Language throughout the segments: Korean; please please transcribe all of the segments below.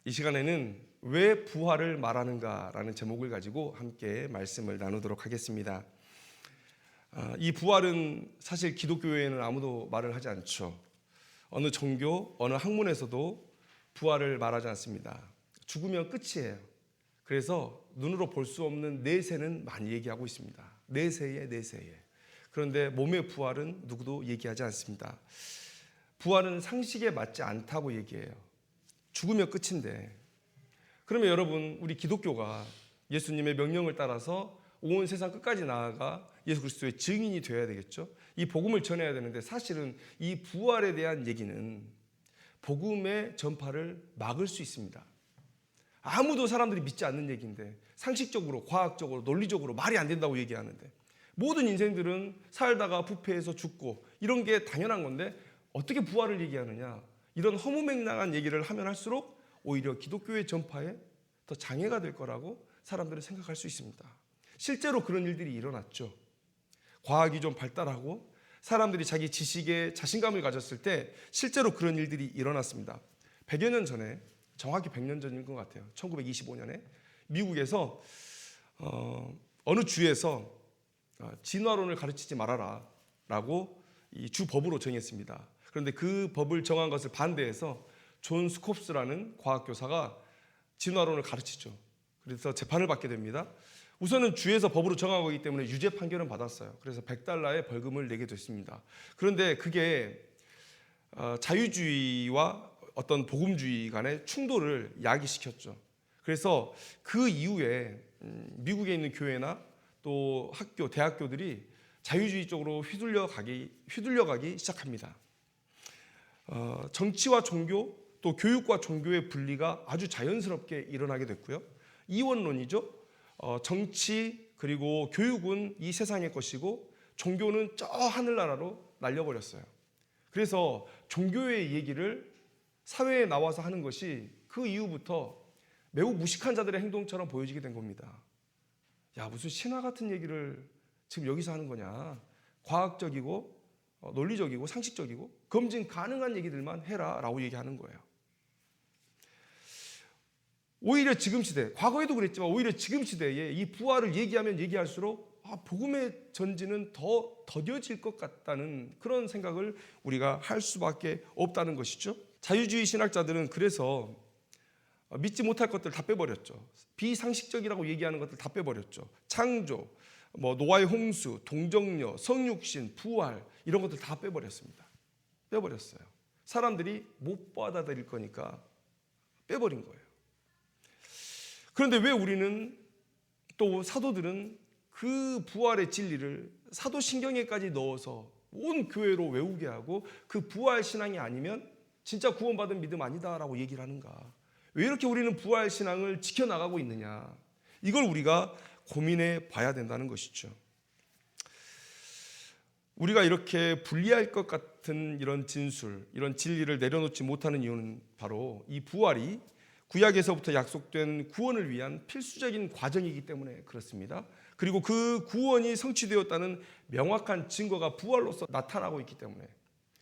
이 시간에는 왜 부활을 말하는가라는 제목을 가지고 함께 말씀을 나누도록 하겠습니다. 이 부활은 사실 기독교에는 아무도 말을 하지 않죠. 어느 종교, 어느 학문에서도 부활을 말하지 않습니다. 죽으면 끝이에요. 그래서 눈으로 볼 수 없는 내세는 많이 얘기하고 있습니다. 내세에. 그런데 몸의 부활은 누구도 얘기하지 않습니다. 부활은 상식에 맞지 않다고 얘기해요. 죽으면 끝인데. 그러면 여러분, 우리 기독교가 예수님의 명령을 따라서 온 세상 끝까지 나아가 예수 그리스도의 증인이 되어야 되겠죠. 이 복음을 전해야 되는데, 사실은 이 부활에 대한 얘기는 복음의 전파를 막을 수 있습니다. 아무도 사람들이 믿지 않는 얘기인데, 상식적으로, 과학적으로, 논리적으로 말이 안 된다고 얘기하는데, 모든 인생들은 살다가 부패해서 죽고 이런 게 당연한 건데 어떻게 부활을 얘기하느냐, 이런 허무맹랑한 얘기를 하면 할수록 오히려 기독교의 전파에 더 장애가 될 거라고 사람들은 생각할 수 있습니다. 실제로 그런 일들이 일어났죠. 과학이 좀 발달하고 사람들이 자기 지식에 자신감을 가졌을 때 실제로 그런 일들이 일어났습니다. 100여 년 전에, 정확히 100년 전인 것 같아요. 1925년에 미국에서 어느 주에서 진화론을 가르치지 말아라 라고 이 주법으로 정했습니다. 그런데 그 법을 정한 것을 반대해서 존 스콥스라는 과학교사가 진화론을 가르치죠. 그래서 재판을 받게 됩니다. 우선은 주에서 법으로 정한 거기 때문에 유죄 판결은 받았어요. 그래서 $100의 벌금을 내게 됐습니다. 그런데 그게 자유주의와 어떤 복음주의 간의 충돌을 야기시켰죠. 그래서 그 이후에 미국에 있는 교회나 또 학교, 대학교들이 자유주의 쪽으로 휘둘려가기 시작합니다. 정치와 종교, 또 교육과 종교의 분리가 아주 자연스럽게 일어나게 됐고요. 이원론이죠. 정치 그리고 교육은 이 세상의 것이고 종교는 저 하늘나라로 날려버렸어요. 그래서 종교의 얘기를 사회에 나와서 하는 것이 그 이후부터 매우 무식한 자들의 행동처럼 보여지게 된 겁니다. 야, 무슨 신화 같은 얘기를 지금 여기서 하는 거냐. 과학적이고 논리적이고 상식적이고 검증 가능한 얘기들만 해라 라고 얘기하는 거예요. 오히려 지금 시대, 과거에도 그랬지만 오히려 지금 시대에 이 부활을 얘기하면 얘기할수록 복음의 전지는 더 더뎌질 것 같다는 그런 생각을 우리가 할 수밖에 없다는 것이죠. 자유주의 신학자들은 그래서 믿지 못할 것들 다 빼버렸죠. 비상식적이라고 얘기하는 것들 다 빼버렸죠. 창조, 노아의 홍수, 동정녀, 성육신, 부활 이런 것들 다 빼버렸습니다. 빼버렸어요. 사람들이 못 받아들일 거니까 빼버린 거예요. 그런데 왜 우리는 또 사도들은 그 부활의 진리를 사도신경에까지 넣어서 온 교회로 외우게 하고 그 부활 신앙이 아니면 진짜 구원받은 믿음 아니다라고 얘기를 하는가? 왜 이렇게 우리는 부활 신앙을 지켜나가고 있느냐? 이걸 우리가 고민해 봐야 된다는 것이죠. 우리가 이렇게 불리할 것 같은 이런 진술, 이런 진리를 내려놓지 못하는 이유는 바로 이 부활이 구약에서부터 약속된 구원을 위한 필수적인 과정이기 때문에 그렇습니다. 그리고 그 구원이 성취되었다는 명확한 증거가 부활로서 나타나고 있기 때문에.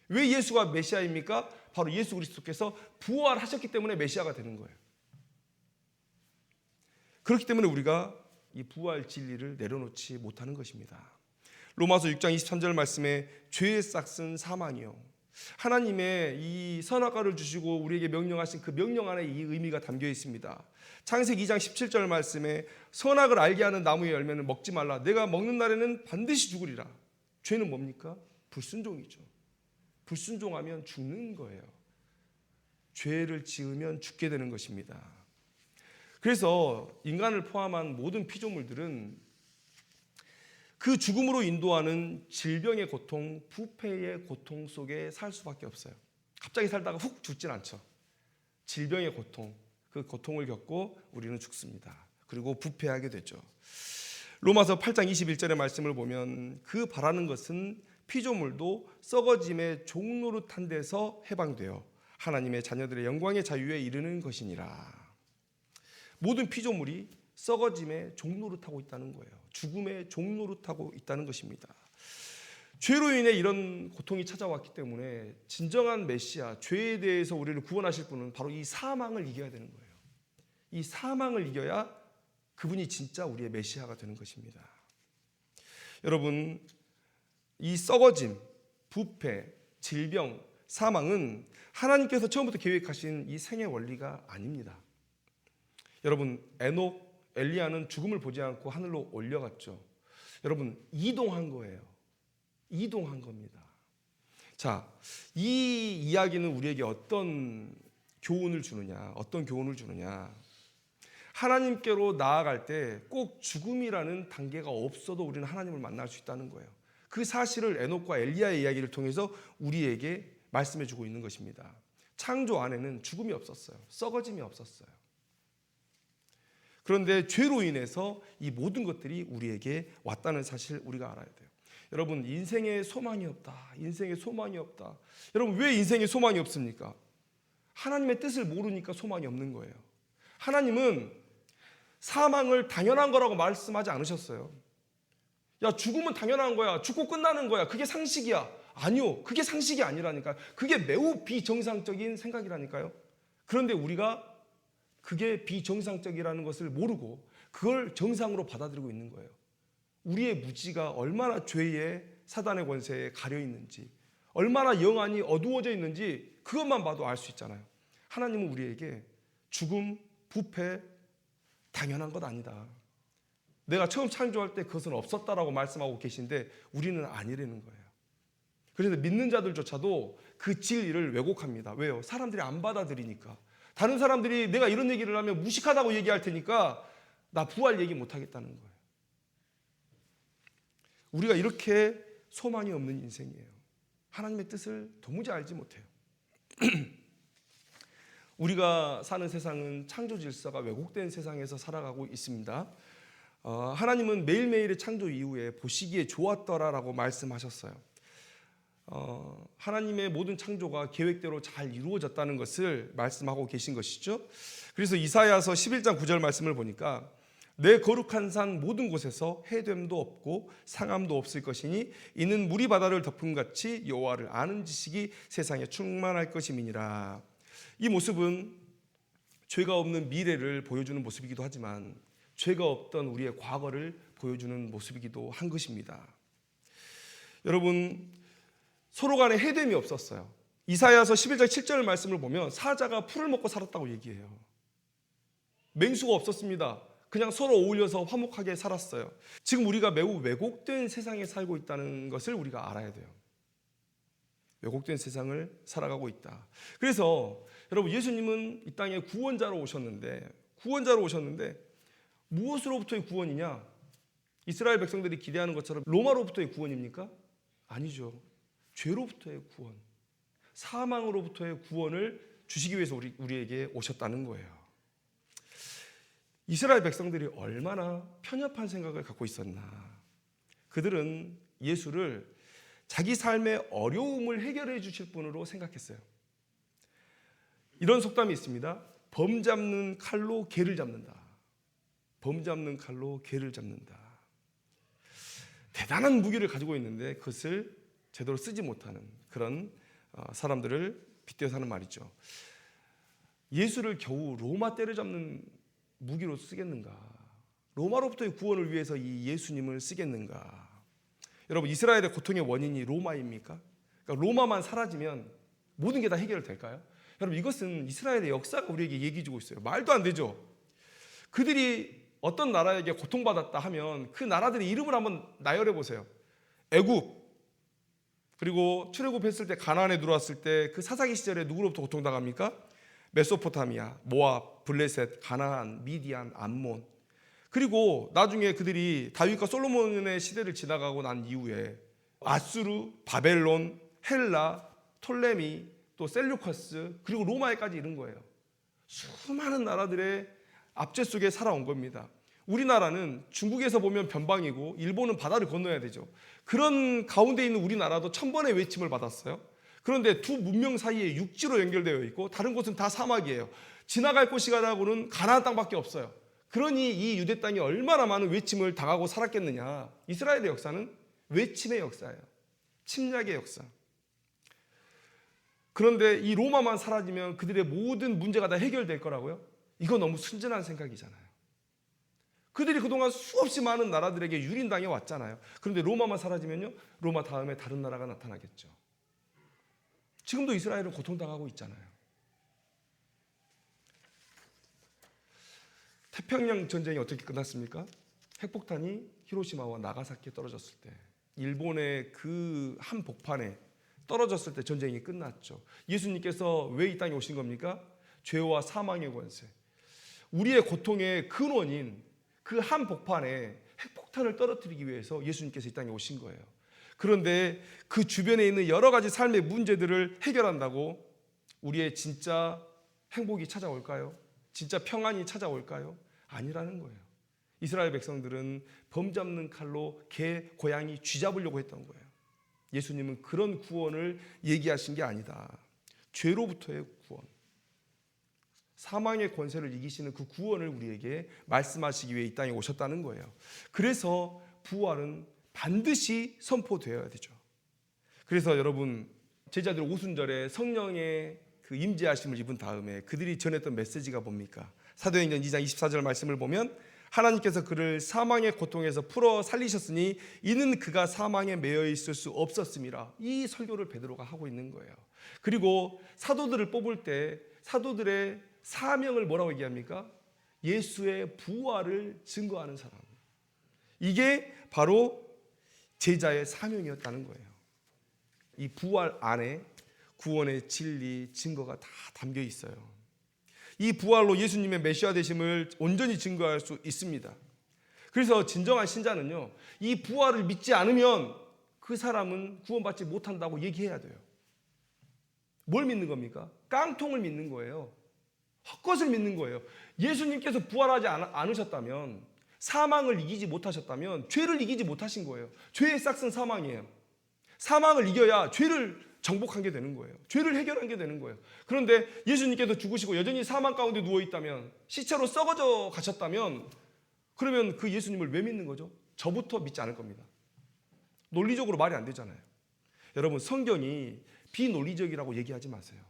왜 예수가 메시아입니까? 바로 예수 그리스도께서 부활하셨기 때문에 메시아가 되는 거예요. 그렇기 때문에 우리가 이 부활 진리를 내려놓지 못하는 것입니다. 로마서 6장 23절 말씀에 죄의 싹은 사망이요. 하나님의 이 선악과를 주시고 우리에게 명령하신 그 명령 안에 이 의미가 담겨 있습니다. 창세기 2장 17절 말씀에 선악을 알게 하는 나무의 열매는 먹지 말라. 내가 먹는 날에는 반드시 죽으리라. 죄는 뭡니까? 불순종이죠. 불순종하면 죽는 거예요. 죄를 지으면 죽게 되는 것입니다. 그래서 인간을 포함한 모든 피조물들은 그 죽음으로 인도하는 질병의 고통, 부패의 고통 속에 살 수밖에 없어요. 갑자기 살다가 훅 죽진 않죠. 질병의 고통, 그 고통을 겪고 우리는 죽습니다. 그리고 부패하게 되죠. 로마서 8장 21절의 말씀을 보면 그 바라는 것은 피조물도 썩어짐의 종노릇한 데서 해방되어 하나님의 자녀들의 영광의 자유에 이르는 것이니라. 모든 피조물이 썩어짐의 종노릇하고 있다는 거예요. 죽음의 종노릇하고 있다는 것입니다. 죄로 인해 이런 고통이 찾아왔기 때문에 진정한 메시아, 죄에 대해서 우리를 구원하실 분은 바로 이 사망을 이겨야 되는 거예요. 이 사망을 이겨야 그분이 진짜 우리의 메시아가 되는 것입니다. 여러분, 이 썩어짐, 부패, 질병, 사망은 하나님께서 처음부터 계획하신 이 생의 원리가 아닙니다. 여러분, 에녹, 엘리야는 죽음을 보지 않고 하늘로 올려갔죠. 여러분, 이동한 거예요. 이동한 겁니다. 자, 이 이야기는 우리에게 어떤 교훈을 주느냐, 어떤 교훈을 주느냐. 하나님께로 나아갈 때 꼭 죽음이라는 단계가 없어도 우리는 하나님을 만날 수 있다는 거예요. 그 사실을 에녹과 엘리야의 이야기를 통해서 우리에게 말씀해 주고 있는 것입니다. 창조 안에는 죽음이 없었어요. 썩어짐이 없었어요. 그런데 죄로 인해서 이 모든 것들이 우리에게 왔다는 사실 우리가 알아야 돼요. 여러분, 인생에 소망이 없다. 인생에 소망이 없다. 여러분, 왜 인생에 소망이 없습니까? 하나님의 뜻을 모르니까 소망이 없는 거예요. 하나님은 사망을 당연한 거라고 말씀하지 않으셨어요. 야, 죽으면 당연한 거야. 죽고 끝나는 거야. 그게 상식이야. 아니요. 그게 상식이 아니라니까요. 그게 매우 비정상적인 생각이라니까요. 그런데 우리가 그게 비정상적이라는 것을 모르고 그걸 정상으로 받아들이고 있는 거예요. 우리의 무지가 얼마나 죄의 사단의 권세에 가려 있는지, 얼마나 영안이 어두워져 있는지 그것만 봐도 알 수 있잖아요. 하나님은 우리에게 죽음, 부패 당연한 것 아니다. 내가 처음 창조할 때 그것은 없었다라고 말씀하고 계신데 우리는 아니라는 거예요. 그래서 믿는 자들조차도 그 진리를 왜곡합니다. 왜요? 사람들이 안 받아들이니까. 다른 사람들이 내가 이런 얘기를 하면 무식하다고 얘기할 테니까 나 부활 얘기 못 하겠다는 거예요. 우리가 이렇게 소망이 없는 인생이에요. 하나님의 뜻을 도무지 알지 못해요. 우리가 사는 세상은 창조 질서가 왜곡된 세상에서 살아가고 있습니다. 하나님은 매일매일의 창조 이후에 보시기에 좋았더라라고 말씀하셨어요. 하나님의 모든 창조가 계획대로 잘 이루어졌다는 것을 말씀하고 계신 것이죠. 그래서 이사야서 11장 9절 말씀을 보니까 내 거룩한 산 모든 곳에서 해됨도 없고 상함도 없을 것이니 이는 물이 바다를 덮음같이 여호와를 아는 지식이 세상에 충만할 것임이니라. 이 모습은 죄가 없는 미래를 보여주는 모습이기도 하지만 죄가 없던 우리의 과거를 보여주는 모습이기도 한 것입니다. 여러분, 서로 간에 해됨이 없었어요. 이사야서 11장 7절 말씀을 보면 사자가 풀을 먹고 살았다고 얘기해요. 맹수가 없었습니다. 그냥 서로 어울려서 화목하게 살았어요. 지금 우리가 매우 왜곡된 세상에 살고 있다는 것을 우리가 알아야 돼요. 왜곡된 세상을 살아가고 있다. 그래서 여러분, 예수님은 이 땅에 구원자로 오셨는데 무엇으로부터의 구원이냐? 이스라엘 백성들이 기대하는 것처럼 로마로부터의 구원입니까? 아니죠. 죄로부터의 구원, 사망으로부터의 구원을 주시기 위해서 우리에게 오셨다는 거예요. 이스라엘 백성들이 얼마나 편협한 생각을 갖고 있었나. 그들은 예수를 자기 삶의 어려움을 해결해 주실 분으로 생각했어요. 이런 속담이 있습니다. 범 잡는 칼로 개를 잡는다. 범 잡는 칼로 개를 잡는다. 대단한 무기를 가지고 있는데 그것을 제대로 쓰지 못하는 그런 사람들을 빗대서 하는 말이죠. 예수를 겨우 로마 때려잡는 무기로 쓰겠는가? 로마로부터의 구원을 위해서 이 예수님을 쓰겠는가? 여러분, 이스라엘의 고통의 원인이 로마입니까? 그러니까 로마만 사라지면 모든 게 다 해결될까요? 여러분, 이것은 이스라엘의 역사가 우리에게 얘기해주고 있어요. 말도 안 되죠. 그들이 어떤 나라에게 고통받았다 하면 그 나라들의 이름을 한번 나열해 보세요. 애굽, 그리고 출애굽했을 때 가나안에 들어왔을 때 그 사사기 시절에 누구로부터 고통당합니까? 메소포타미아, 모압, 블레셋, 가나안, 미디안, 암몬. 그리고 나중에 그들이 다윗과 솔로몬의 시대를 지나가고 난 이후에 아수르, 바벨론, 헬라, 톨레미, 또 셀루커스, 그리고 로마에까지 이른 거예요. 수많은 나라들의 압제 속에 살아온 겁니다. 우리나라는 중국에서 보면 변방이고 일본은 바다를 건너야 되죠. 그런 가운데 있는 우리나라도 1000번의 외침을 받았어요. 그런데 두 문명 사이에 육지로 연결되어 있고 다른 곳은 다 사막이에요. 지나갈 곳이라고는 가나안 땅밖에 없어요. 그러니 이 유대 땅이 얼마나 많은 외침을 당하고 살았겠느냐. 이스라엘의 역사는 외침의 역사예요. 침략의 역사. 그런데 이 로마만 사라지면 그들의 모든 문제가 다 해결될 거라고요? 이거 너무 순진한 생각이잖아요. 그들이 그동안 수없이 많은 나라들에게 유린당해 왔잖아요. 그런데 로마만 사라지면요, 로마 다음에 다른 나라가 나타나겠죠. 지금도 이스라엘은 고통당하고 있잖아요. 태평양 전쟁이 어떻게 끝났습니까? 핵폭탄이 히로시마와 나가사키에 떨어졌을 때, 일본의 그 한 복판에 떨어졌을 때 전쟁이 끝났죠. 예수님께서 왜 이 땅에 오신 겁니까? 죄와 사망의 권세, 우리의 고통의 근원인 그 한 복판에 핵폭탄을 떨어뜨리기 위해서 예수님께서 이 땅에 오신 거예요. 그런데 그 주변에 있는 여러 가지 삶의 문제들을 해결한다고 우리의 진짜 행복이 찾아올까요? 진짜 평안이 찾아올까요? 아니라는 거예요. 이스라엘 백성들은 범 잡는 칼로 개, 고양이 쥐 잡으려고 했던 거예요. 예수님은 그런 구원을 얘기하신 게 아니다. 죄로부터의 구원, 사망의 권세를 이기시는 그 구원을 우리에게 말씀하시기 위해 이 땅에 오셨다는 거예요. 그래서 부활은 반드시 선포되어야 되죠. 그래서 여러분, 제자들 오순절에 성령의 그 임재하심을 입은 다음에 그들이 전했던 메시지가 뭡니까? 사도행전 2장 24절 말씀을 보면, 하나님께서 그를 사망의 고통에서 풀어 살리셨으니 이는 그가 사망에 매여 있을 수 없었음이라. 이 설교를 베드로가 하고 있는 거예요. 그리고 사도들을 뽑을 때 사도들의 사명을 뭐라고 얘기합니까? 예수의 부활을 증거하는 사람. 이게 바로 제자의 사명이었다는 거예요. 이 부활 안에 구원의 진리, 증거가 다 담겨 있어요. 이 부활로 예수님의 메시아 되심을 온전히 증거할 수 있습니다. 그래서 진정한 신자는요, 이 부활을 믿지 않으면 그 사람은 구원받지 못한다고 얘기해야 돼요. 뭘 믿는 겁니까? 깡통을 믿는 거예요. 헛것을 믿는 거예요. 예수님께서 부활하지 않으셨다면, 사망을 이기지 못하셨다면 죄를 이기지 못하신 거예요. 죄의 싹은 사망이에요. 사망을 이겨야 죄를 정복하게 되는 거예요. 죄를 해결하게 되는 거예요. 그런데 예수님께서 죽으시고 여전히 사망 가운데 누워있다면, 시체로 썩어져 가셨다면, 그러면 그 예수님을 왜 믿는 거죠? 저부터 믿지 않을 겁니다. 논리적으로 말이 안 되잖아요. 여러분, 성경이 비논리적이라고 얘기하지 마세요.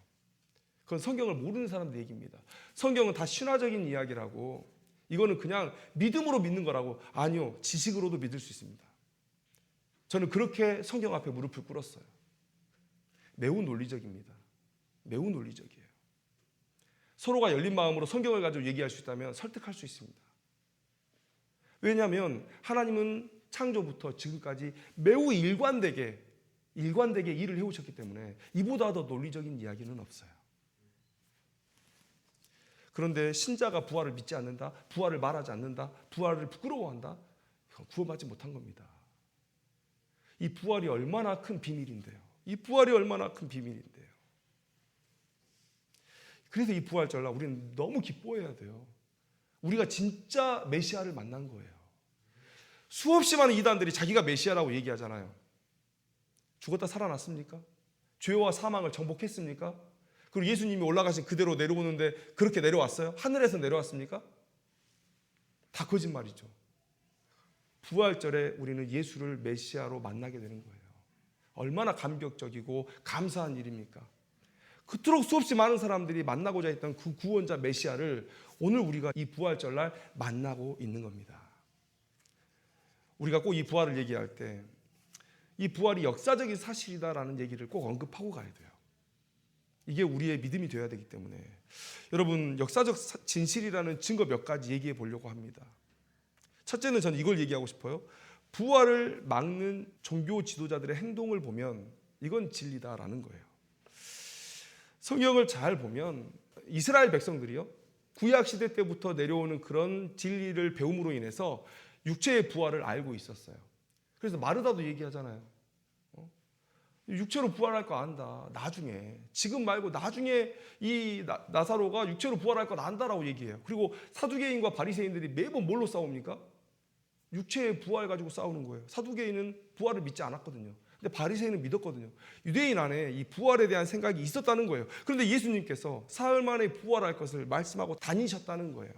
그건 성경을 모르는 사람들 얘기입니다. 성경은 다 신화적인 이야기라고, 이거는 그냥 믿음으로 믿는 거라고. 아니요, 지식으로도 믿을 수 있습니다. 저는 그렇게 성경 앞에 무릎을 꿇었어요. 매우 논리적입니다. 매우 논리적이에요. 서로가 열린 마음으로 성경을 가지고 얘기할 수 있다면 설득할 수 있습니다. 왜냐하면 하나님은 창조부터 지금까지 매우 일관되게 일을 해오셨기 때문에 이보다 더 논리적인 이야기는 없어요. 그런데 신자가 부활을 믿지 않는다, 부활을 말하지 않는다, 부활을 부끄러워한다, 구원받지 못한 겁니다. 이 부활이 얼마나 큰 비밀인데요. 이 부활이 얼마나 큰 비밀인데요. 그래서 이 부활절날 우리는 너무 기뻐해야 돼요. 우리가 진짜 메시아를 만난 거예요. 수없이 많은 이단들이 자기가 메시아라고 얘기하잖아요. 죽었다 살아났습니까? 죄와 사망을 정복했습니까? 그리고 예수님이 올라가신 그대로 내려오는데 그렇게 내려왔어요? 하늘에서 내려왔습니까? 다 거짓말이죠. 부활절에 우리는 예수를 메시아로 만나게 되는 거예요. 얼마나 감격적이고 감사한 일입니까? 그토록 수없이 많은 사람들이 만나고자 했던 그 구원자 메시아를 오늘 우리가 이 부활절날 만나고 있는 겁니다. 우리가 꼭 이 부활을 얘기할 때 이 부활이 역사적인 사실이다라는 얘기를 꼭 언급하고 가야 돼요. 이게 우리의 믿음이 되어야 되기 때문에 여러분, 역사적 진실이라는 증거 몇 가지 얘기해 보려고 합니다. 첫째는 저는 이걸 얘기하고 싶어요. 부활을 막는 종교 지도자들의 행동을 보면 이건 진리다라는 거예요. 성경을 잘 보면 이스라엘 백성들이요, 구약 시대 때부터 내려오는 그런 진리를 배움으로 인해서 육체의 부활을 알고 있었어요. 그래서 마르다도 얘기하잖아요. 육체로 부활할 거 안다. 나중에, 지금 말고 나중에 이 나사로가 육체로 부활할 건 안다라고 얘기해요. 그리고 사두개인과 바리새인들이 매번 뭘로 싸웁니까? 육체의 부활 가지고 싸우는 거예요. 사두개인은 부활을 믿지 않았거든요. 근데 바리새인은 믿었거든요. 유대인 안에 이 부활에 대한 생각이 있었다는 거예요. 그런데 예수님께서 사흘 만에 부활할 것을 말씀하고 다니셨다는 거예요.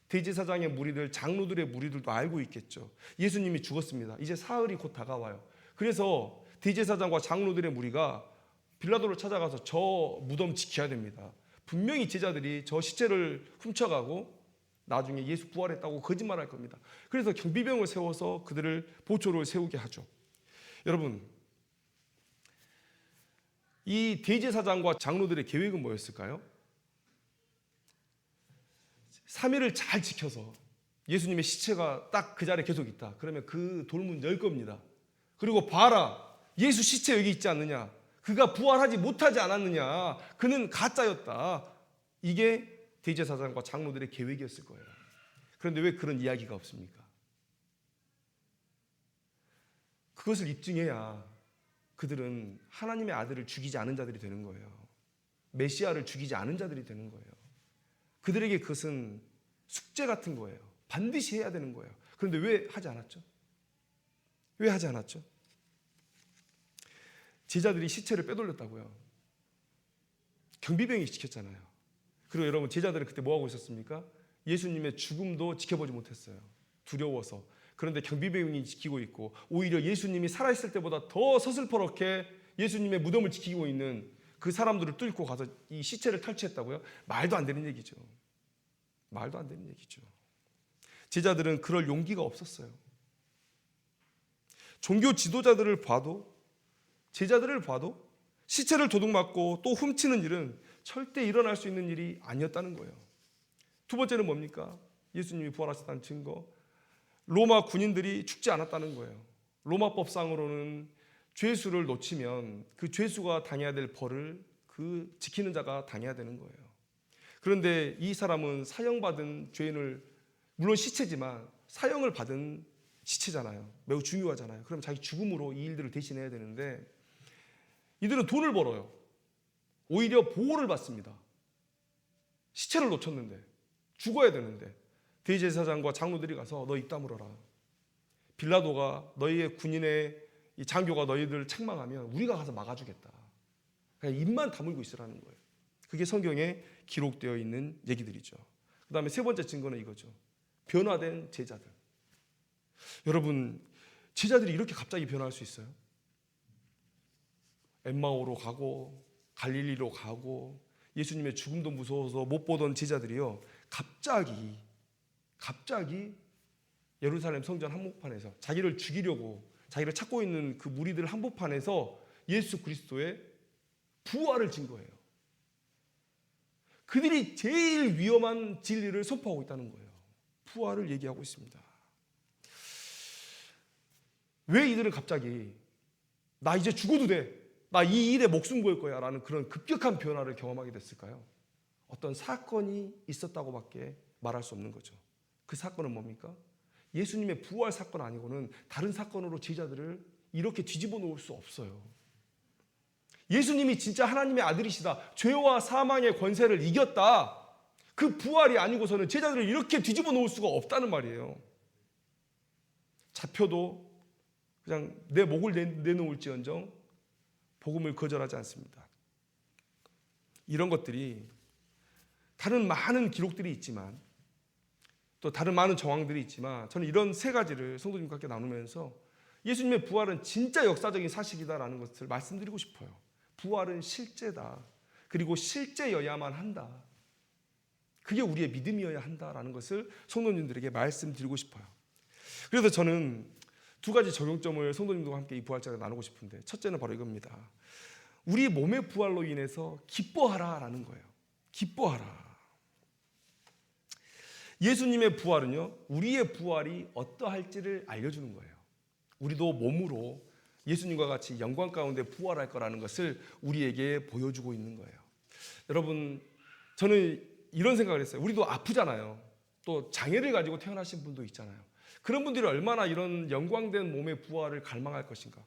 대제사장의 무리들, 장로들의 무리들도 알고 있겠죠. 예수님이 죽었습니다. 이제 사흘이 곧 다가와요. 그래서 대제사장과 장로들의 무리가 빌라도를 찾아가서 저 무덤 지켜야 됩니다. 분명히 제자들이 저 시체를 훔쳐가고 나중에 예수 부활했다고 거짓말할 겁니다. 그래서 경비병을 세워서 그들을 보초를 세우게 하죠. 여러분, 이 대제사장과 장로들의 계획은 뭐였을까요? 3일을 잘 지켜서 예수님의 시체가 딱 그 자리에 계속 있다. 그러면 그 돌문 열 겁니다. 그리고 봐라, 예수 시체 여기 있지 않느냐? 그가 부활하지 못하지 않았느냐? 그는 가짜였다. 이게 대제사장과 장로들의 계획이었을 거예요. 그런데 왜 그런 이야기가 없습니까? 그것을 입증해야 그들은 하나님의 아들을 죽이지 않은 자들이 되는 거예요. 메시아를 죽이지 않은 자들이 되는 거예요. 그들에게 그것은 숙제 같은 거예요. 반드시 해야 되는 거예요. 그런데 왜 하지 않았죠? 왜 하지 않았죠? 제자들이 시체를 빼돌렸다고요. 경비병이 지켰잖아요. 그리고 여러분, 제자들은 그때 뭐하고 있었습니까? 예수님의 죽음도 지켜보지 못했어요. 두려워서. 그런데 경비병이 지키고 있고, 오히려 예수님이 살아있을 때보다 더 서슬퍼렇게 예수님의 무덤을 지키고 있는 그 사람들을 뚫고 가서 이 시체를 탈취했다고요? 말도 안 되는 얘기죠. 말도 안 되는 얘기죠. 제자들은 그럴 용기가 없었어요. 종교 지도자들을 봐도, 제자들을 봐도 시체를 도둑맞고 또 훔치는 일은 절대 일어날 수 있는 일이 아니었다는 거예요. 두 번째는 뭡니까? 예수님이 부활하셨다는 증거. 로마 군인들이 죽지 않았다는 거예요. 로마법상으로는 죄수를 놓치면 그 죄수가 당해야 될 벌을 그 지키는 자가 당해야 되는 거예요. 그런데 이 사람은 사형받은 죄인을, 물론 시체지만 사형을 받은 시체잖아요. 매우 중요하잖아요. 그럼 자기 죽음으로 이 일들을 대신해야 되는데 이들은 돈을 벌어요. 오히려 보호를 받습니다. 시체를 놓쳤는데, 죽어야 되는데 대제사장과 장로들이 가서 너 입 다물어라. 빌라도가 너희의 군인의 이 장교가 너희들을 책망하면 우리가 가서 막아주겠다. 그냥 입만 다물고 있으라는 거예요. 그게 성경에 기록되어 있는 얘기들이죠. 그 다음에 세 번째 증거는 이거죠. 변화된 제자들. 여러분, 제자들이 이렇게 갑자기 변화할 수 있어요? 엠마오로 가고 갈릴리로 가고 예수님의 죽음도 무서워서 못 보던 제자들이요, 갑자기 예루살렘 성전 한복판에서 자기를 죽이려고 자기를 찾고 있는 그 무리들 한복판에서 예수 그리스도의 부활을 증거해요. 그들이 제일 위험한 진리를 선포하고 있다는 거예요. 부활을 얘기하고 있습니다. 왜 이들은 갑자기 나 이제 죽어도 돼, 나 이 일에 목숨 걸 거야 라는 그런 급격한 변화를 경험하게 됐을까요? 어떤 사건이 있었다고밖에 말할 수 없는 거죠. 그 사건은 뭡니까? 예수님의 부활 사건 아니고는 다른 사건으로 제자들을 이렇게 뒤집어 놓을 수 없어요. 예수님이 진짜 하나님의 아들이시다, 죄와 사망의 권세를 이겼다, 그 부활이 아니고서는 제자들을 이렇게 뒤집어 놓을 수가 없다는 말이에요. 잡혀도 그냥 내 목을 내놓을지언정 복음을 거절하지 않습니다. 이런 것들이 다른 많은 기록들이 있지만, 또 다른 많은 정황들이 있지만, 저는 이런 세 가지를 성도님과 함께 나누면서 예수님의 부활은 진짜 역사적인 사실이다라는 것을 말씀드리고 싶어요. 부활은 실제다. 그리고 실제여야만 한다. 그게 우리의 믿음이어야 한다라는 것을 성도님들에게 말씀드리고 싶어요. 그래서 저는 두 가지 적용점을 성도님들과 함께 이 부활절에 나누고 싶은데, 첫째는 바로 이겁니다. 우리 몸의 부활로 인해서 기뻐하라라는 거예요. 기뻐하라. 예수님의 부활은요, 우리의 부활이 어떠할지를 알려주는 거예요. 우리도 몸으로 예수님과 같이 영광 가운데 부활할 거라는 것을 우리에게 보여주고 있는 거예요. 여러분, 저는 이런 생각을 했어요. 우리도 아프잖아요. 또 장애를 가지고 태어나신 분도 있잖아요. 그런 분들이 얼마나 이런 영광된 몸의 부활을 갈망할 것인가.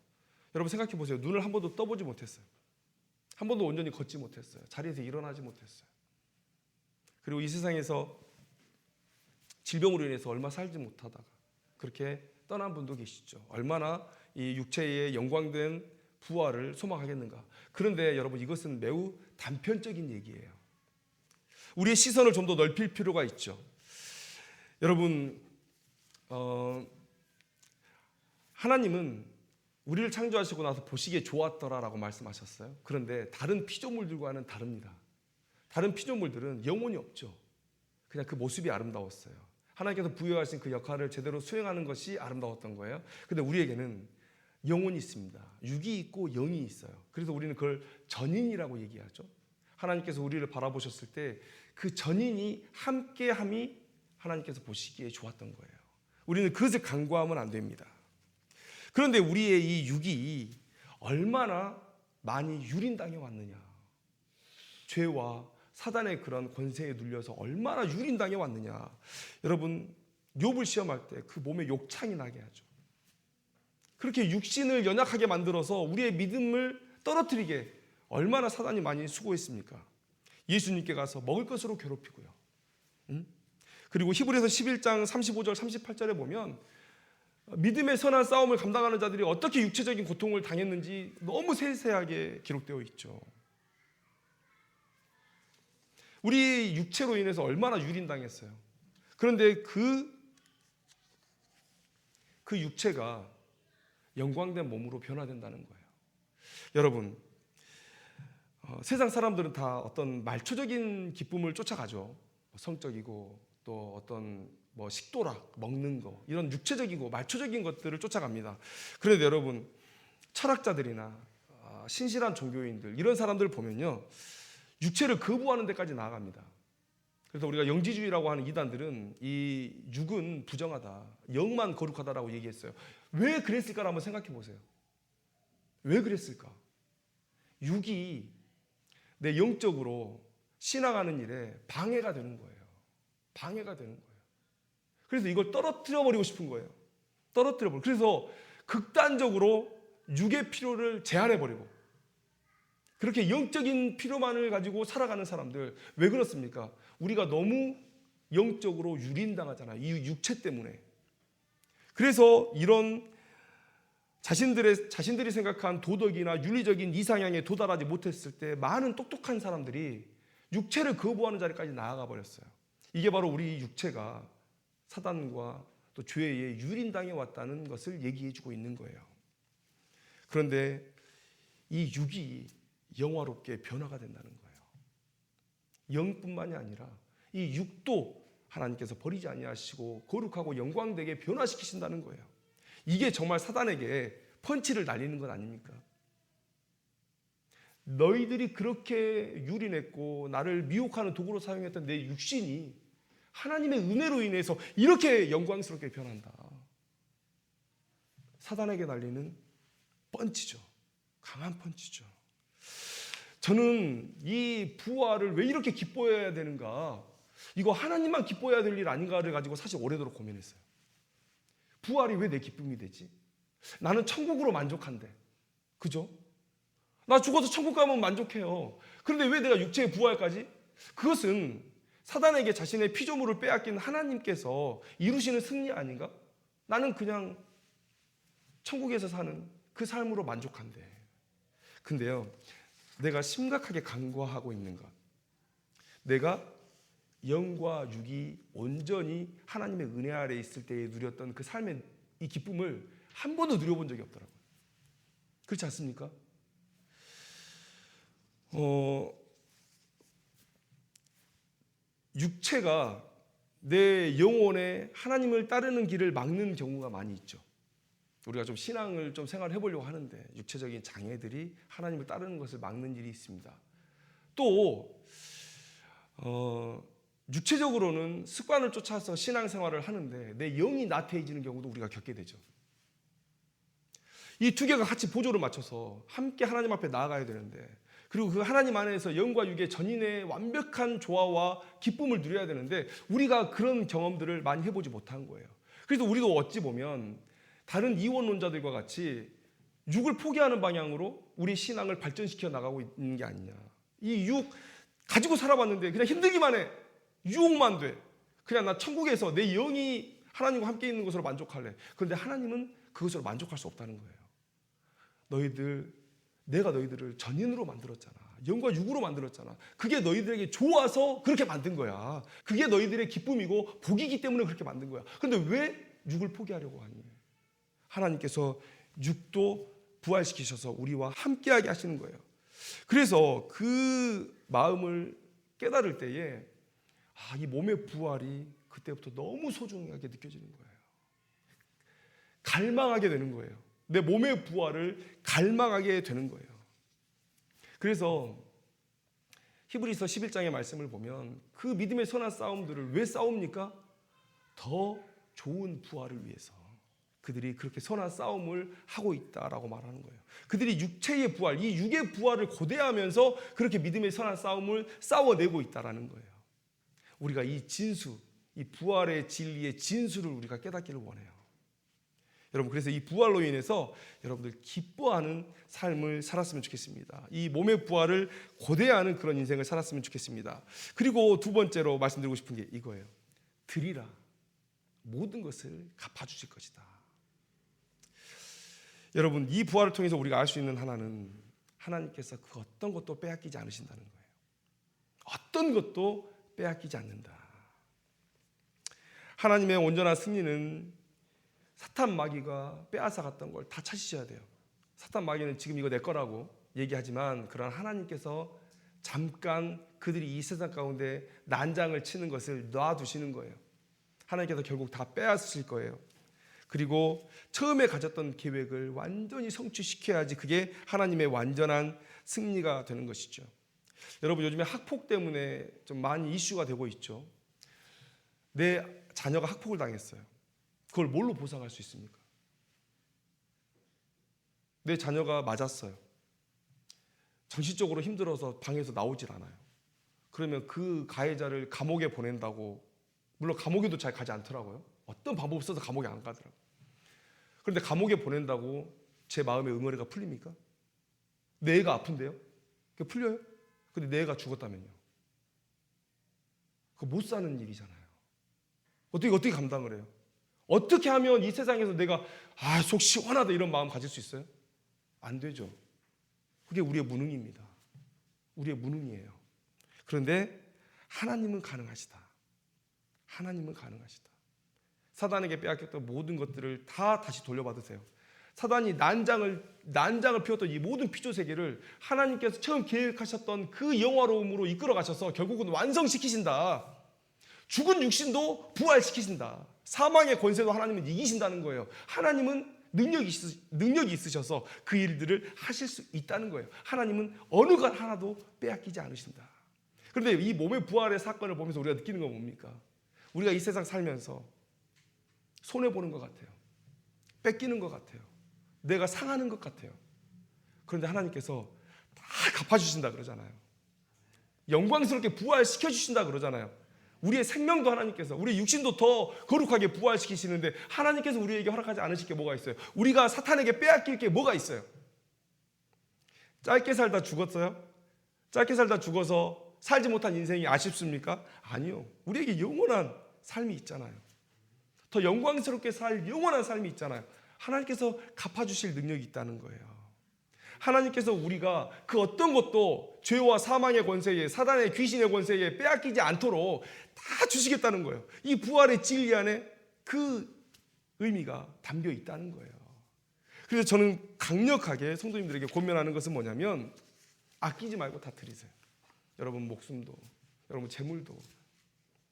여러분 생각해 보세요. 눈을 한 번도 떠보지 못했어요. 한 번도 온전히 걷지 못했어요. 자리에서 일어나지 못했어요. 그리고 이 세상에서 질병으로 인해서 얼마 살지 못하다가 그렇게 떠난 분도 계시죠. 얼마나 이 육체의 영광된 부활을 소망하겠는가. 그런데 여러분, 이것은 매우 단편적인 얘기예요. 우리의 시선을 좀 더 넓힐 필요가 있죠. 여러분, 하나님은 우리를 창조하시고 나서 보시기에 좋았더라라고 말씀하셨어요. 그런데 다른 피조물들과는 다릅니다. 다른 피조물들은 영혼이 없죠. 그냥 그 모습이 아름다웠어요. 하나님께서 부여하신 그 역할을 제대로 수행하는 것이 아름다웠던 거예요. 근데 우리에게는 영혼이 있습니다. 육이 있고 영이 있어요. 그래서 우리는 그걸 전인이라고 얘기하죠. 하나님께서 우리를 바라보셨을 때 그 전인이 함께함이 하나님께서 보시기에 좋았던 거예요. 우리는 그것을 간과하면 안 됩니다. 그런데 우리의 이 육이 얼마나 많이 유린당해 왔느냐. 죄와 사단의 그런 권세에 눌려서 얼마나 유린당해 왔느냐. 여러분, 욥을 시험할 때 그 몸에 욕창이 나게 하죠. 그렇게 육신을 연약하게 만들어서 우리의 믿음을 떨어뜨리게 얼마나 사단이 많이 수고했습니까? 예수님께 가서 먹을 것으로 괴롭히고요. 그리고 히브리서 11장 35절 38절에 보면 믿음의 선한 싸움을 감당하는 자들이 어떻게 육체적인 고통을 당했는지 너무 세세하게 기록되어 있죠. 우리 육체로 인해서 얼마나 유린당했어요. 그런데 그 육체가 영광된 몸으로 변화된다는 거예요. 여러분, 세상 사람들은 다 어떤 말초적인 기쁨을 쫓아가죠. 성적이고 또 어떤 식도락, 먹는 거, 이런 육체적이고 말초적인 것들을 쫓아갑니다. 그런데 여러분, 철학자들이나 신실한 종교인들, 이런 사람들을 보면요, 육체를 거부하는 데까지 나아갑니다. 그래서 우리가 영지주의라고 하는 이단들은 이 육은 부정하다, 영만 거룩하다라고 얘기했어요. 왜 그랬을까를 한번 생각해 보세요. 왜 그랬을까? 육이 내 영적으로 신앙하는 일에 방해가 되는 거예요. 방해가 되는 거예요. 그래서 이걸 떨어뜨려 버리고 싶은 거예요. 떨어뜨려 버리고. 그래서 극단적으로 육의 필요를 제한해 버리고, 그렇게 영적인 필요만을 가지고 살아가는 사람들, 왜 그렇습니까? 우리가 너무 영적으로 유린당하잖아요. 이 육체 때문에. 그래서 이런 자신들이 생각한 도덕이나 윤리적인 이상향에 도달하지 못했을 때 많은 똑똑한 사람들이 육체를 거부하는 자리까지 나아가 버렸어요. 이게 바로 우리 육체가 사단과 또 죄에 유린당해 왔다는 것을 얘기해 주고 있는 거예요. 그런데 이 육이 영화롭게 변화가 된다는 거예요. 영뿐만이 아니라 이 육도 하나님께서 버리지 아니하시고 거룩하고 영광되게 변화시키신다는 거예요. 이게 정말 사단에게 펀치를 날리는 것 아닙니까? 너희들이 그렇게 유린했고 나를 미혹하는 도구로 사용했던 내 육신이 하나님의 은혜로 인해서 이렇게 영광스럽게 변한다. 사단에게 날리는 펀치죠. 강한 펀치죠. 저는 이 부활을 왜 이렇게 기뻐해야 되는가, 이거 하나님만 기뻐해야 될 일 아닌가를 가지고 사실 오래도록 고민했어요. 부활이 왜 내 기쁨이 되지? 나는 천국으로 만족한대. 그죠? 나 죽어서 천국 가면 만족해요. 그런데 왜 내가 육체의 부활까지? 그것은 사단에게 자신의 피조물을 빼앗긴 하나님께서 이루시는 승리 아닌가? 나는 그냥 천국에서 사는 그 삶으로 만족한대. 근데요, 내가 심각하게 간과하고 있는 것, 내가 영과 육이 온전히 하나님의 은혜 아래에 있을 때에 누렸던 그 삶의 이 기쁨을 한 번도 누려본 적이 없더라고요. 그렇지 않습니까? 육체가 내 영혼에 하나님을 따르는 길을 막는 경우가 많이 있죠. 우리가 좀 신앙을 좀 생활해 보려고 하는데 육체적인 장애들이 하나님을 따르는 것을 막는 일이 있습니다. 또 육체적으로는 습관을 쫓아서 신앙생활을 하는데 내 영이 나태해지는 경우도 우리가 겪게 되죠. 이 두 개가 같이 보조를 맞춰서 함께 하나님 앞에 나아가야 되는데, 그리고 그 하나님 안에서 영과 육의 전인의 완벽한 조화와 기쁨을 누려야 되는데 우리가 그런 경험들을 많이 해보지 못한 거예요. 그래서 우리도 어찌 보면 다른 이원론자들과 같이 육을 포기하는 방향으로 우리 신앙을 발전시켜 나가고 있는 게 아니냐. 이 육 가지고 살아봤는데 그냥 힘들기만 해. 유혹만 돼. 그냥 나 천국에서 내 영이 하나님과 함께 있는 것으로 만족할래. 그런데 하나님은 그것으로 만족할 수 없다는 거예요. 내가 너희들을 전인으로 만들었잖아. 영과 육으로 만들었잖아. 그게 너희들에게 좋아서 그렇게 만든 거야. 그게 너희들의 기쁨이고 복이기 때문에 그렇게 만든 거야. 그런데 왜 육을 포기하려고 하니? 하나님께서 육도 부활시키셔서 우리와 함께하게 하시는 거예요. 그래서 그 마음을 깨달을 때에 이 몸의 부활이 그때부터 너무 소중하게 느껴지는 거예요. 갈망하게 되는 거예요. 내 몸의 부활을 갈망하게 되는 거예요. 그래서 히브리서 11장의 말씀을 보면 그 믿음의 선한 싸움들을 왜 싸웁니까? 더 좋은 부활을 위해서 그들이 그렇게 선한 싸움을 하고 있다라고 말하는 거예요. 그들이 육체의 부활, 이 육의 부활을 고대하면서 그렇게 믿음의 선한 싸움을 싸워내고 있다라는 거예요. 우리가 이 진수, 이 부활의 진리의 진수를 우리가 깨닫기를 원해요. 여러분, 그래서 이 부활로 인해서 여러분들 기뻐하는 삶을 살았으면 좋겠습니다. 이 몸의 부활을 고대하는 그런 인생을 살았으면 좋겠습니다. 그리고 두 번째로 말씀드리고 싶은 게 이거예요. 드리라. 모든 것을 갚아주실 것이다. 여러분, 이 부활을 통해서 우리가 알 수 있는 하나는 하나님께서 그 어떤 것도 빼앗기지 않으신다는 거예요. 어떤 것도 빼앗기지 않는다. 하나님의 온전한 승리는 사탄 마귀가 빼앗아갔던 걸 다 찾으셔야 돼요. 사탄 마귀는 지금 이거 내 거라고 얘기하지만 그러나 하나님께서 잠깐 그들이 이 세상 가운데 난장을 치는 것을 놔두시는 거예요. 하나님께서 결국 다 빼앗으실 거예요. 그리고 처음에 가졌던 계획을 완전히 성취시켜야지 그게 하나님의 완전한 승리가 되는 것이죠. 여러분, 요즘에 학폭 때문에 좀 많이 이슈가 되고 있죠. 내 자녀가 학폭을 당했어요. 그걸 뭘로 보상할 수 있습니까? 내 자녀가 맞았어요. 정신적으로 힘들어서 방에서 나오질 않아요. 그러면 그 가해자를 감옥에 보낸다고, 물론 감옥에도 잘 가지 않더라고요. 어떤 방법 없어서 감옥에 안 가더라고요. 그런데 감옥에 보낸다고 제 마음의 응어리가 풀립니까? 내 애가 아픈데요? 그게 풀려요? 근데 내 애가 죽었다면요? 그거 못 사는 일이잖아요. 어떻게 감당을 해요? 어떻게 하면 이 세상에서 내가 속 시원하다 이런 마음 가질 수 있어요? 안 되죠. 그게 우리의 무능입니다. 우리의 무능이에요. 그런데 하나님은 가능하시다. 하나님은 가능하시다. 사단에게 빼앗겼던 모든 것들을 다 다시 돌려받으세요. 사단이 난장을 피웠던 이 모든 피조 세계를 하나님께서 처음 계획하셨던 그 영화로움으로 이끌어 가셔서 결국은 완성시키신다. 죽은 육신도 부활시키신다. 사망의 권세도 하나님은 이기신다는 거예요. 하나님은 능력이 있으셔서 그 일들을 하실 수 있다는 거예요. 하나님은 어느 것 하나도 빼앗기지 않으신다. 그런데 이 몸의 부활의 사건을 보면서 우리가 느끼는 건 뭡니까? 우리가 이 세상 살면서 손해보는 것 같아요. 뺏기는 것 같아요. 내가 상하는 것 같아요. 그런데 하나님께서 다 갚아주신다 그러잖아요. 영광스럽게 부활시켜주신다 그러잖아요. 우리의 생명도 하나님께서, 우리 육신도 더 거룩하게 부활시키시는데 하나님께서 우리에게 허락하지 않으실 게 뭐가 있어요? 우리가 사탄에게 빼앗길 게 뭐가 있어요? 짧게 살다 죽었어요? 짧게 살다 죽어서 살지 못한 인생이 아쉽습니까? 아니요. 우리에게 영원한 삶이 있잖아요. 더 영광스럽게 살 영원한 삶이 있잖아요. 하나님께서 갚아주실 능력이 있다는 거예요. 하나님께서 우리가 그 어떤 것도 죄와 사망의 권세에, 사단의 귀신의 권세에 빼앗기지 않도록 다 주시겠다는 거예요. 이 부활의 진리 안에 그 의미가 담겨 있다는 거예요. 그래서 저는 강력하게 성도님들에게 권면하는 것은 뭐냐면 아끼지 말고 다 드리세요. 여러분 목숨도, 여러분 재물도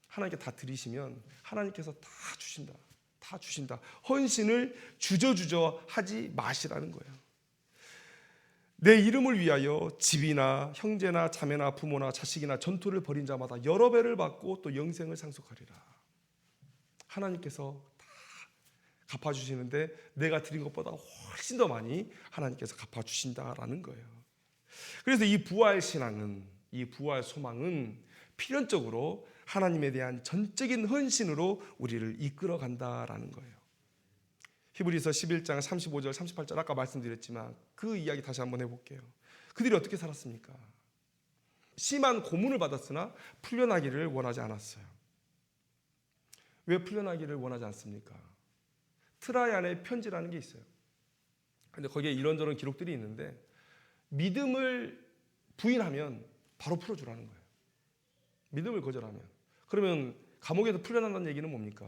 하나님께 다 드리시면 하나님께서 다 주신다. 다 주신다. 헌신을 주저주저 하지 마시라는 거예요. 내 이름을 위하여 집이나 형제나 자매나 부모나 자식이나 전토를 벌인 자마다 여러 배를 받고 또 영생을 상속하리라. 하나님께서 다 갚아주시는데 내가 드린 것보다 훨씬 더 많이 하나님께서 갚아주신다라는 거예요. 그래서 이 부활 신앙은, 이 부활 소망은 필연적으로 하나님에 대한 전적인 헌신으로 우리를 이끌어 간다라는 거예요. 히브리서 11장 35절 38절 아까 말씀드렸지만 그 이야기 다시 한번 해볼게요. 그들이 어떻게 살았습니까? 심한 고문을 받았으나 풀려나기를 원하지 않았어요. 왜 풀려나기를 원하지 않습니까? 트라얀의 편지라는 게 있어요. 근데 거기에 이런저런 기록들이 있는데 믿음을 부인하면 바로 풀어주라는 거예요. 믿음을 거절하면. 그러면 감옥에서 풀려난다는 얘기는 뭡니까?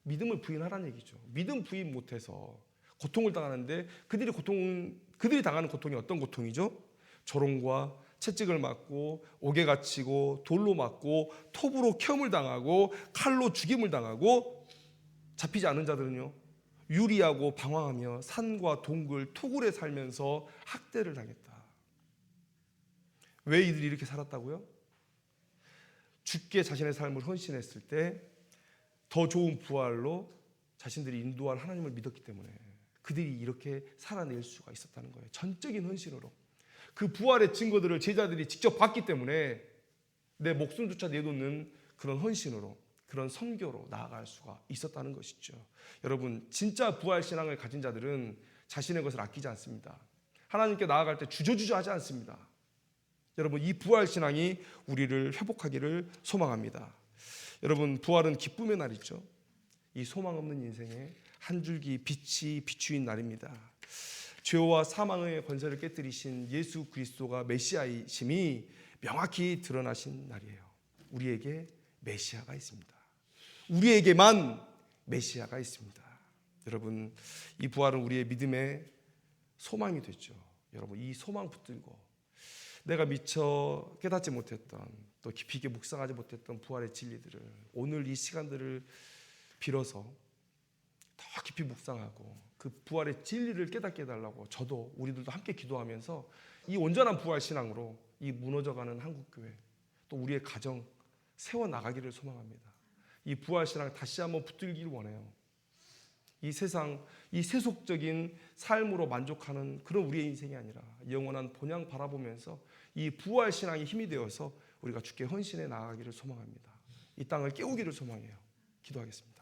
믿음을 부인하라는 얘기죠. 믿음 부인 못해서 고통을 당하는데 그들이 당하는 고통이 어떤 고통이죠? 조롱과 채찍을 맞고 옥에 갇히고 돌로 맞고 톱으로 켬을 당하고 칼로 죽임을 당하고 잡히지 않은 자들은요 유리하고 방황하며 산과 동굴 토굴에 살면서 학대를 당했다. 왜 이들이 이렇게 살았다고요? 죽게 자신의 삶을 헌신했을 때 더 좋은 부활로 자신들이 인도할 하나님을 믿었기 때문에 그들이 이렇게 살아낼 수가 있었다는 거예요. 전적인 헌신으로. 그 부활의 증거들을 제자들이 직접 봤기 때문에 내 목숨조차 내놓는 그런 헌신으로, 그런 선교로 나아갈 수가 있었다는 것이죠. 여러분, 진짜 부활 신앙을 가진 자들은 자신의 것을 아끼지 않습니다. 하나님께 나아갈 때 주저주저 하지 않습니다. 여러분, 이 부활 신앙이 우리를 회복하기를 소망합니다. 여러분, 부활은 기쁨의 날이죠. 이 소망 없는 인생에 한 줄기 빛이 비추인 날입니다. 죄와 사망의 권세를 깨뜨리신 예수 그리스도가 메시아이심이 명확히 드러나신 날이에요. 우리에게 메시아가 있습니다. 우리에게만 메시아가 있습니다. 여러분, 이 부활은 우리의 믿음의 소망이 됐죠. 여러분, 이 소망 붙들고 내가 미처 깨닫지 못했던 또 깊이 있게 묵상하지 못했던 부활의 진리들을 오늘 이 시간들을 빌어서 더 깊이 묵상하고 그 부활의 진리를 깨닫게 해달라고 저도 우리들도 함께 기도하면서 이 온전한 부활 신앙으로 이 무너져가는 한국교회 또 우리의 가정 세워나가기를 소망합니다. 이 부활 신앙 다시 한번 붙들기를 원해요. 이 세상, 이 세속적인 삶으로 만족하는 그런 우리의 인생이 아니라 영원한 본향 바라보면서 이 부활 신앙이 힘이 되어서 우리가 주께 헌신해 나아가기를 소망합니다. 이 땅을 깨우기를 소망해요. 기도하겠습니다.